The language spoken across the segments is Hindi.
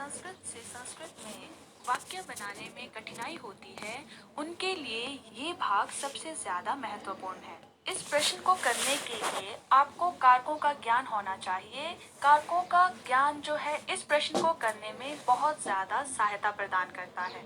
संस्कृत से संस्कृत में वाक्य बनाने में कठिनाई होती है, उनके लिए ये भाग सबसे ज्यादा महत्वपूर्ण है। इस प्रश्न को करने के लिए आपको कारकों का ज्ञान होना चाहिए। कारकों का ज्ञान जो है इस प्रश्न को करने में बहुत ज्यादा सहायता प्रदान करता है।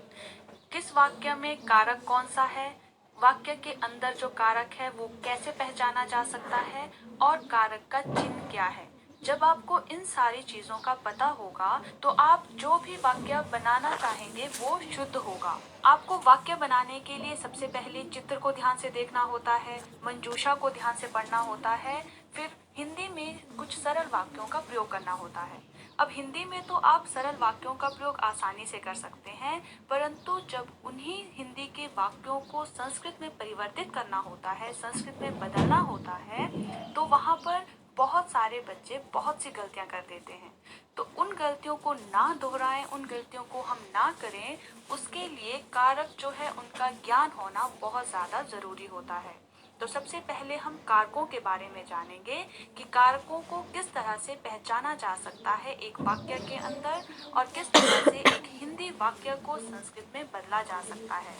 किस वाक्य में कारक कौन सा है, वाक्य के अंदर जो कारक है वो कैसे पहचाना जा सकता है और कारक का चिन्ह क्या है। जब आपको इन सारी चीजों का पता होगा तो आप जो भी वाक्य बनाना चाहेंगे वो शुद्ध होगा। आपको वाक्य बनाने के लिए सबसे पहले चित्र को ध्यान से देखना होता है, मंजूषा को ध्यान से पढ़ना होता है, फिर हिंदी में कुछ सरल वाक्यों का प्रयोग करना होता है। अब हिंदी में तो आप सरल वाक्यों का प्रयोग आसानी से कर सकते हैं, परंतु जब उन्हीं हिंदी के वाक्यों को संस्कृत में परिवर्तित करना होता है, संस्कृत में बदलना होता है, तो वहाँ पर बहुत सारे बच्चे बहुत सी गलतियां कर देते हैं। तो उन गलतियों को ना दोहराएं, उन गलतियों को हम ना करें, उसके लिए कारक जो है उनका ज्ञान होना बहुत ज़्यादा ज़रूरी होता है। तो सबसे पहले हम कारकों के बारे में जानेंगे कि कारकों को किस तरह से पहचाना जा सकता है एक वाक्य के अंदर और किस तरह से एक हिंदी वाक्य को संस्कृत में बदला जा सकता है।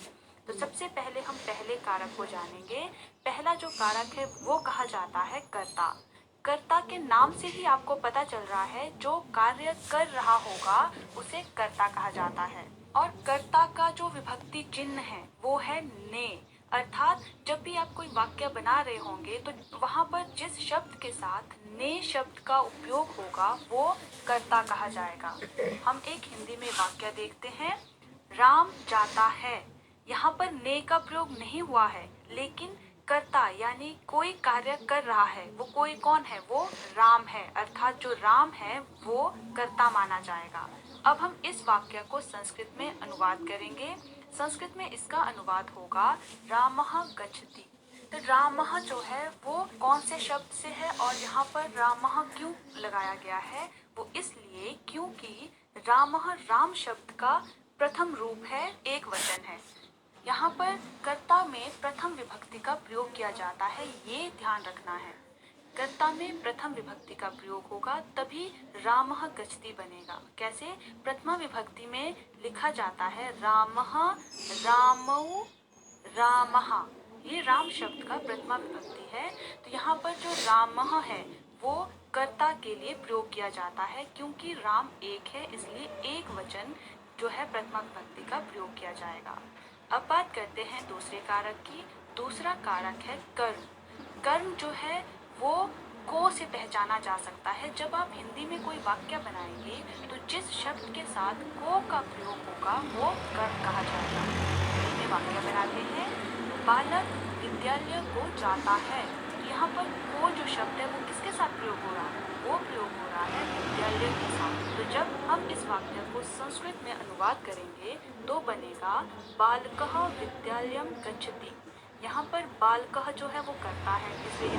तो सबसे पहले हम पहले कारक को जानेंगे। पहला जो कारक है वो कहा जाता है कर्ता। कर्ता के नाम से ही आपको पता चल रहा है जो कार्य कर रहा होगा उसे कर्ता कहा जाता है। और कर्ता का जो विभक्ति चिन्ह है वो है ने, अर्थात जब भी आप कोई वाक्य बना रहे होंगे तो वहां पर जिस शब्द के साथ ने शब्द का उपयोग होगा वो कर्ता कहा जाएगा। हम एक हिंदी में वाक्य देखते हैं, राम जाता है। यहाँ पर ने का प्रयोग नहीं हुआ है, लेकिन कर्ता यानी कोई कार्य कर रहा है, वो कोई कौन है, वो राम है, अर्थात जो राम है वो कर्ता माना जाएगा। अब हम इस वाक्य को संस्कृत में अनुवाद करेंगे। संस्कृत में इसका अनुवाद होगा रामः गच्छति। तो रामः जो है वो कौन से शब्द से है और यहाँ पर रामः क्यों लगाया गया है, वो इसलिए क्योंकि रामः राम शब्द का प्रथम रूप है, एक वचन है। यहाँ पर कर्ता में प्रथम विभक्ति का प्रयोग किया जाता है, ये ध्यान रखना है। कर्ता में प्रथम विभक्ति का प्रयोग होगा तभी रामः गच्छति बनेगा। कैसे? प्रथमा विभक्ति में लिखा जाता है रामः रामौ रामः, ये राम शब्द का प्रथमा विभक्ति है। तो यहाँ पर जो रामः है वो कर्ता के लिए प्रयोग किया जाता है, क्योंकि राम एक है इसलिए एक वचन जो है प्रथमा विभक्ति का प्रयोग किया जाएगा। अब बात करते हैं दूसरे कारक की। दूसरा कारक है कर्म। कर्म जो है वो को से पहचाना जा सकता है। जब आप हिंदी में कोई वाक्य बनाएंगे तो जिस शब्द के साथ को का प्रयोग होगा वो कर्म कहा जाएगा। हिंदी में वाक्य बनाते हैं, बालक विद्यालय को जाता है। तो यहाँ पर को जो शब्द है वो किसके साथ प्रयोग हो रहा है, वो प्रयोग हो रहा है विद्यालय के साथ। तो जब हम इस वाक्य को संस्कृत में अनुवाद करेंगे तो बनेगा बालकः विद्यालयं गच्छति। यहाँ पर बालकः जो है वो कर्ता है, इसलिए